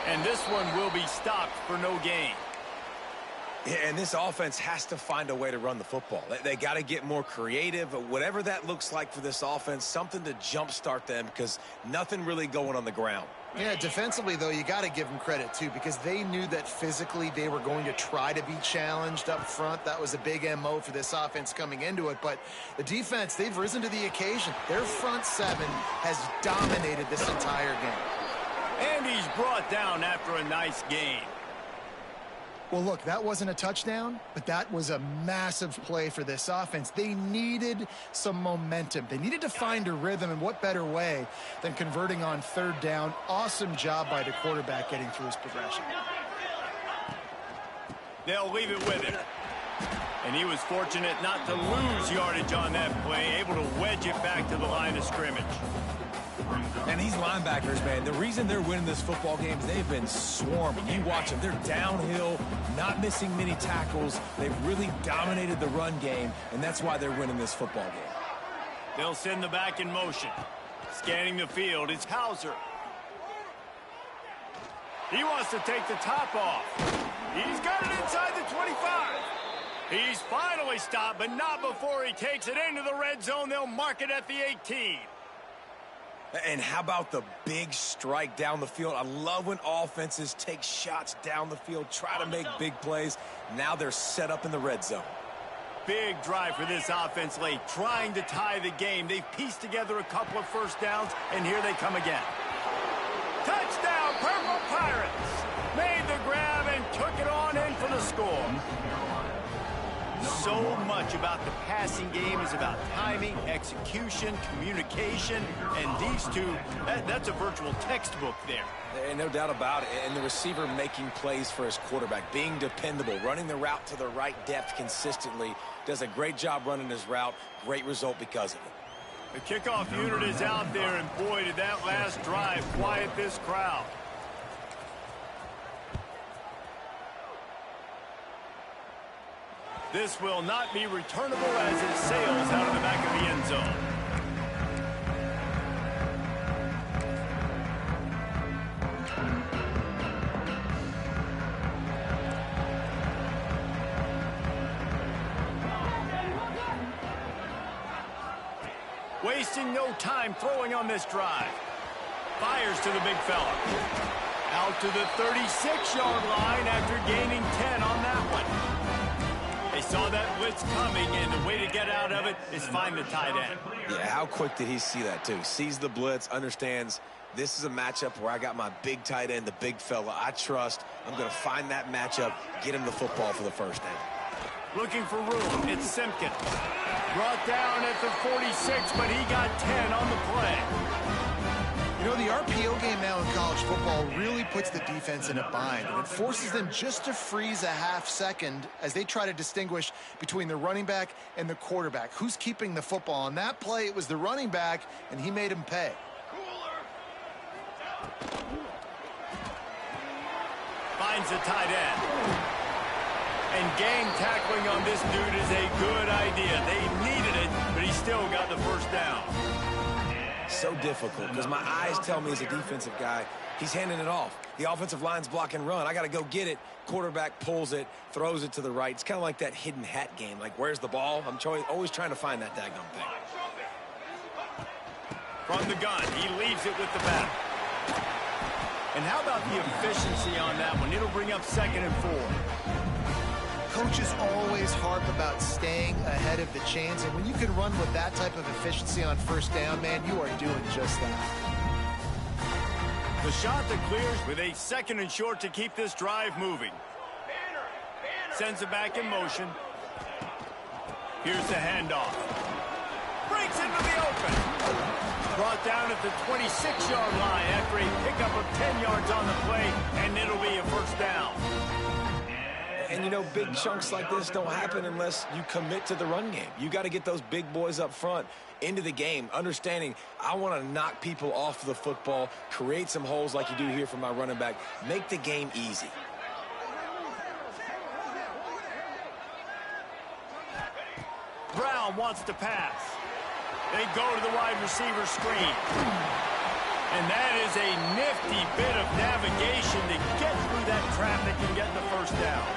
And this one will be stopped for no gain. And this offense has to find a way to run the football. They got to get more creative, whatever that looks like for this offense, something to jumpstart them because nothing really going on the ground. Yeah, defensively, though, you got to give them credit, too, because they knew that physically they were going to try to be challenged up front. That was a big MO for this offense coming into it. But the defense, they've risen to the occasion. Their front seven has dominated this entire game. And he's brought down after a nice gain. Well, look, that wasn't a touchdown, but that was a massive play for this offense. They needed some momentum. They needed to find a rhythm, and what better way than converting on third down. Awesome job by the quarterback getting through his progression. They'll leave it with him. And he was fortunate not to lose yardage on that play, able to wedge it back to the line of scrimmage. And these linebackers, man, the reason they're winning this football game is they've been swarming. You watch them. They're downhill, not missing many tackles. They've really dominated the run game, and that's why they're winning this football game. They'll send the back in motion. Scanning the field, it's Hauser. He wants to take the top off. He's got it inside the 25. He's finally stopped, but not before he takes it into the red zone. They'll mark it at the 18. And how about the big strike down the field? I love when offenses take shots down the field, try to make big plays. Now they're set up in the red zone. Big drive for this offense late, trying to tie the game. They've pieced together a couple of first downs, and here they come again. Touchdown, Purple Pirates! Made the grab and took it on in for the score. So much about the passing game is about timing, execution, communication, and these two, that's a virtual textbook there. And no doubt about it. And the receiver making plays for his quarterback, being dependable, running the route to the right depth consistently, does a great job running his route. Great result because of it. The kickoff unit is out there, and boy, did that last drive quiet this crowd. This will not be returnable as it sails out of the back of the end zone. Wasting no time throwing on this drive. Fires to the big fella. Out to the 36-yard line after gaining 10 on that one. They saw that blitz coming, and the way to get out of it is find the tight end. Yeah, how quick did he see that, too? Sees the blitz, understands this is a matchup where I got my big tight end, the big fella I trust. I'm going to find that matchup, get him the football for the first down. Looking for room. It's Simpkins. Brought down at the 46, but he got 10 on the play. You know, the RPO game now in college football really puts the defense in a bind, and it forces them just to freeze a half second as they try to distinguish between the running back and the quarterback. Who's keeping the football? On that play, it was the running back, and he made him pay. Finds the tight end. And gang tackling on this dude is a good idea. They needed it, but he still got the first down. so difficult because my eyes tell me as a defensive guy, he's handing it off. The offensive line's blocking run. I got to go get it. Quarterback pulls it, throws it to the right. It's kind of like that hidden hat game. Like, where's the ball? I'm always trying to find that daggone thing. From the gun, he leaves it with the back. And how about the efficiency on that one? It'll bring up 2nd and 4. Coaches always harp about staying ahead of the chains, and when you can run with that type of efficiency on 1st down, man, you are doing just that. The shot that clears with a 2nd and short to keep this drive moving. Sends it back in motion. Here's the handoff. Breaks into the open. Brought down at the 26-yard line after a pickup of 10 yards on the play, and it'll be a 1st down. And, you know, big chunks like this don't happen unless you commit to the run game. You got to get those big boys up front into the game, understanding I want to knock people off the football, create some holes like you do here for my running back, make the game easy. Brown wants to pass. They go to the wide receiver screen. And that is a nifty bit of navigation to get through that traffic and get the 1st down.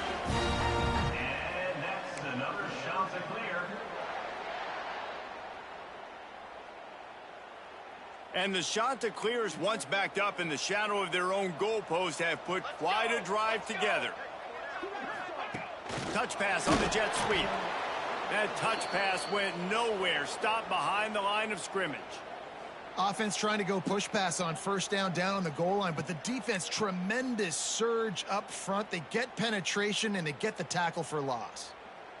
And that's another shot to clear. And the shot to clears, once backed up in the shadow of their own goalpost, have put quite a drive together. Touch pass on the jet sweep. That touch pass went nowhere. Stopped behind the line of scrimmage. Offense trying to go push pass on 1st down on the goal line, but the defense, tremendous surge up front. They get penetration, and they get the tackle for loss.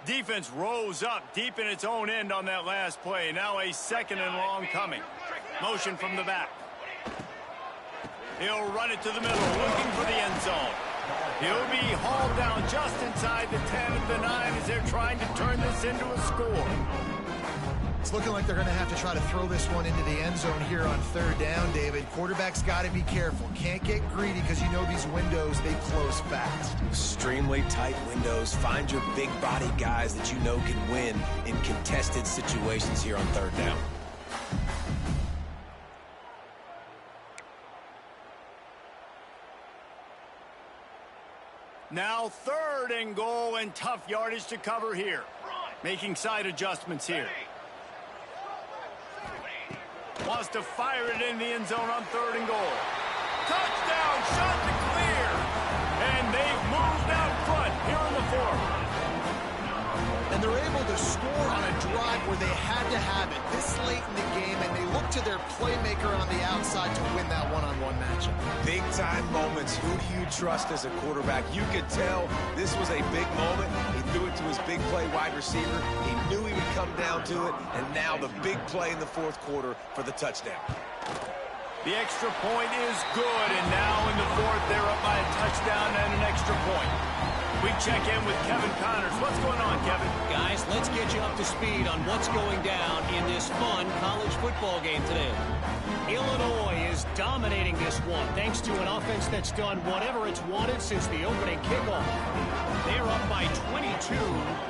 Defense rose up deep in its own end on that last play. Now a 2nd and long coming. Motion from the back. He'll run it to the middle, looking for the end zone. He'll be hauled down just inside the 10 of the 9 as they're trying to turn this into a score. It's looking like they're going to have to try to throw this one into the end zone here on 3rd down, David. Quarterback's got to be careful. Can't get greedy because you know these windows, they close fast. Extremely tight windows. Find your big body guys that you know can win in contested situations here on 3rd down. Now 3rd and goal, and tough yardage to cover here. Making side adjustments here. Wants to fire it in the end zone on 3rd and goal. Touchdown, shot to clear. And they've moved out front here in the 4th. And they're able to score on a drive where they had to have it this late in the game, and they look to their playmaker on the outside to win that one-on-one matchup. Big-time moments. Who do you trust as a quarterback? You could tell this was a big moment. He threw it to his big play wide receiver. He knew he would come down to it, and now the big play in the 4th quarter for the touchdown. The extra point is good, and now in the 4th, they're up by a touchdown and an extra point. We check in with Kevin Connors. What's going on, Kevin? Guys, let's get you up to speed on what's going down in this fun college football game today. Illinois is dominating this one thanks to an offense that's done whatever it's wanted since the opening kickoff. They're up by 22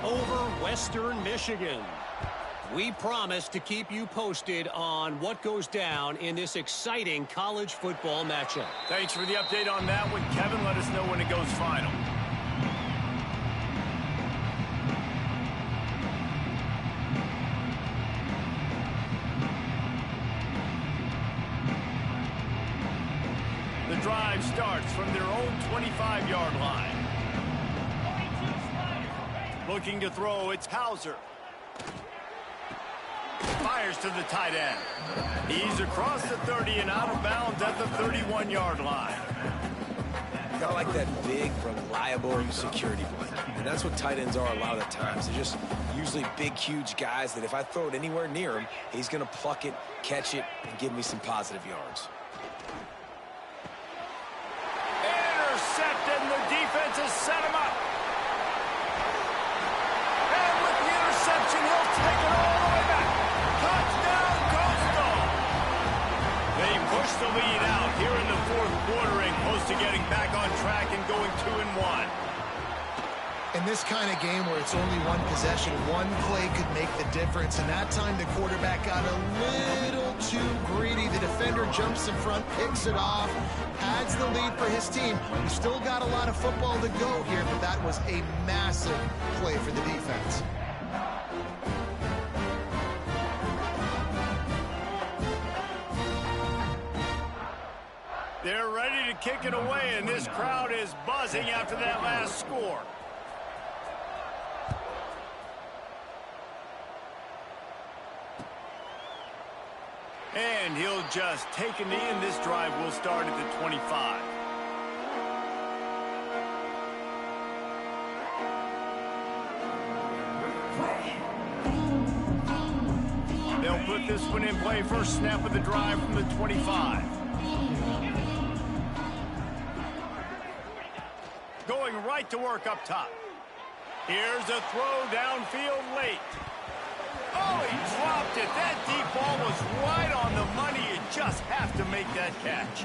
over Western Michigan. We promise to keep you posted on what goes down in this exciting college football matchup. Thanks for the update on that one, Kevin. Let us know when it goes final. The drive starts from their own 25-yard line. Looking to throw, it's Hauser. Fires to the tight end. He's across the 30 and out of bounds at the 31-yard line. Kind of like that big, reliable security blanket. And that's what tight ends are a lot of the times. They're just usually big, huge guys that if I throw it anywhere near him, he's going to pluck it, catch it, and give me some positive yards. Intercepted, and the defense has set him up. And with the interception, he'll take it all the way back. Touchdown, Coastal! They push the lead out here in the 4th quarter and close to getting back on track and going 2-1. In this kind of game where it's only one possession, one play could make the difference. And that time the quarterback got a little too greedy. The defender jumps in front, picks it off, adds the lead for his team. We've still got a lot of football to go here, but that was a massive play for the defense. They're ready to kick it away, and this crowd is buzzing after that last score. And he'll just take a knee, and this drive will start at the 25. They'll put this one in play. First snap of the drive from the 25. Going right to work up top. Here's a throw downfield late. Oh, he dropped it. That deep ball was right on the money. You just have to make that catch.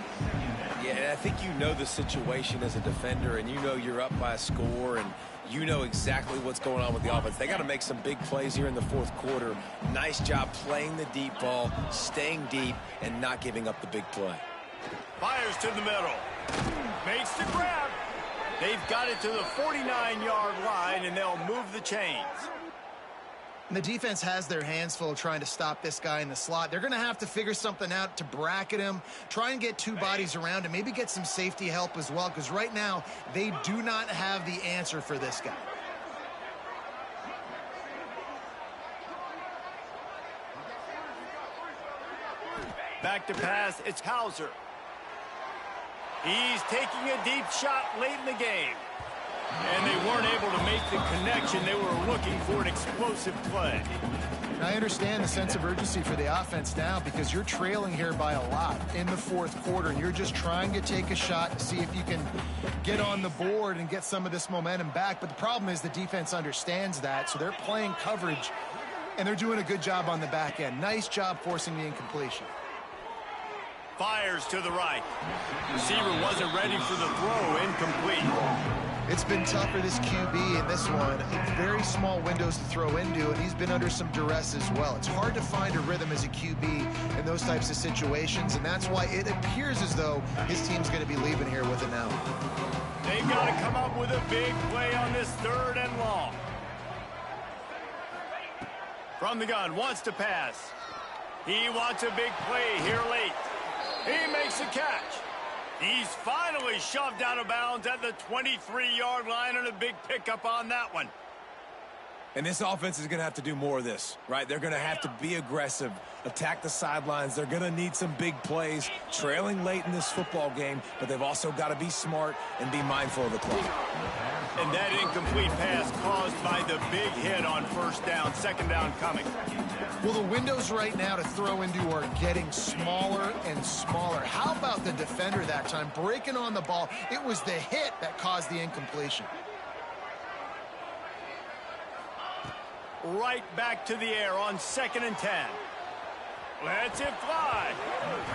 Yeah, I think you know the situation as a defender, and you know you're up by a score, and you know exactly what's going on with the offense. They got to make some big plays here in the fourth quarter. Nice job playing the deep ball, staying deep, and not giving up the big play. Fires to the middle. Makes the grab. They've got it to the 49-yard line, and they'll move the chains. And the defense has their hands full trying to stop this guy in the slot. They're going to have to figure something out to bracket him, try and get two bodies around him, maybe get some safety help as well, because right now they do not have the answer for this guy. Back to pass, it's Hauser. He's taking a deep shot late in the game. And they weren't able to make the connection. They were looking for an explosive play. I understand the sense of urgency for the offense now because you're trailing here by a lot in the fourth quarter, and you're just trying to take a shot to see if you can get on the board and get some of this momentum back. But the problem is the defense understands that, so they're playing coverage, and they're doing a good job on the back end. Nice job forcing the incompletion. Fires to the right. Receiver wasn't ready for the throw. Incomplete. It's been tough for this QB in this one. Very small windows to throw into, and he's been under some duress as well. It's hard to find a rhythm as a QB in those types of situations, and that's why it appears as though his team's going to be leaving here with it now. They've got to come up with a big play on this third and long. From the gun, wants to pass. He wants a big play here late. He makes a catch. He's finally shoved out of bounds at the 23-yard line, and a big pickup on that one. And this offense is going to have to do more of this, right? They're going to have to be aggressive, attack the sidelines. They're going to need some big plays, trailing late in this football game, but they've also got to be smart and be mindful of the clock. And that incomplete pass caused by the big hit on first down, second down coming. Well, the windows right now to throw into are getting smaller and smaller. How about the defender that time breaking on the ball? It was the hit that caused the incompletion. Right back to the air on 2nd and 10. Lets it fly.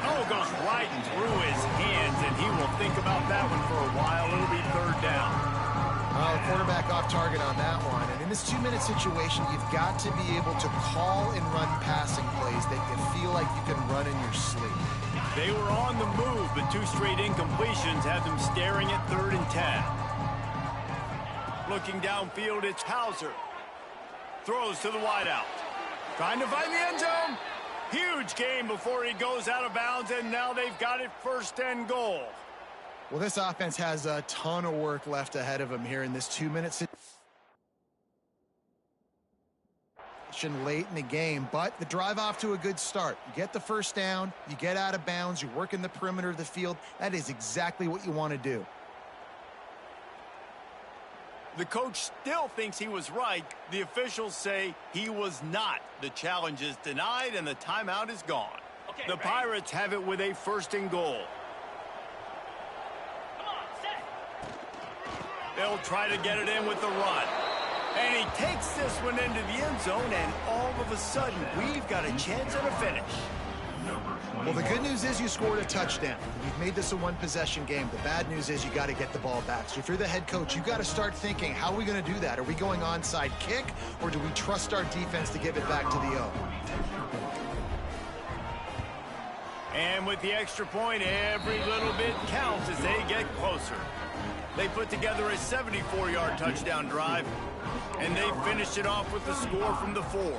Oh, goes right through his hands, and he will think about that one for a while. It'll be third down. The quarterback off target on that one. And in this 2-minute situation, you've got to be able to call and run passing plays that you feel like you can run in your sleep. They were on the move, but 2 straight incompletions had them staring at 3rd and 10. Looking downfield, it's Hauser. Throws to the wideout. Trying to find the end zone. Huge gain before he goes out of bounds, and now they've got it 1st and goal. Well, this offense has a ton of work left ahead of them here in this 2-minute situation late in the game, but the drive off to a good start. You get the first down, you get out of bounds, you work in the perimeter of the field. That is exactly what you want to do. The coach still thinks he was right. The officials say he was not. The challenge is denied, and the timeout is gone. Okay, the Pirates have it with a 1st and goal. Come on, set. They'll try to get it in with the run. And he takes this one into the end zone, and all of a sudden, we've got a chance at a finish. Number 20. Well, the good news is you scored a touchdown. You've made this a one-possession game. The bad news is you got to get the ball back. So if you're the head coach, you got to start thinking, how are we going to do that? Are we going onside kick, or do we trust our defense to give it back to the O? And with the extra point, every little bit counts as they get closer. They put together a 74-yard touchdown drive, and they finished it off with the score from the 4.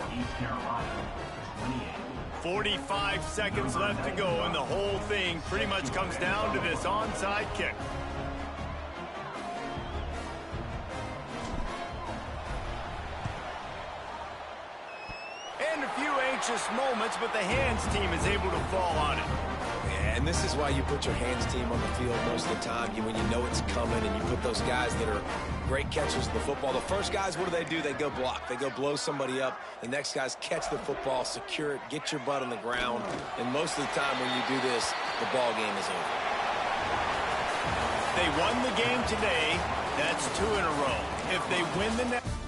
45 seconds left to go, and the whole thing pretty much comes down to this onside kick. And a few anxious moments, but the hands team is able to fall on it. Yeah, and this is why you put your hands team on the field most of the time. When you know it's coming, and you put those guys that are great catchers of the football. The first guys, what do? They go block. They go blow somebody up. The next guys catch the football, secure it, get your butt on the ground. And most of the time when you do this, the ball game is over. They won the game today. That's 2 in a row. If they win the next...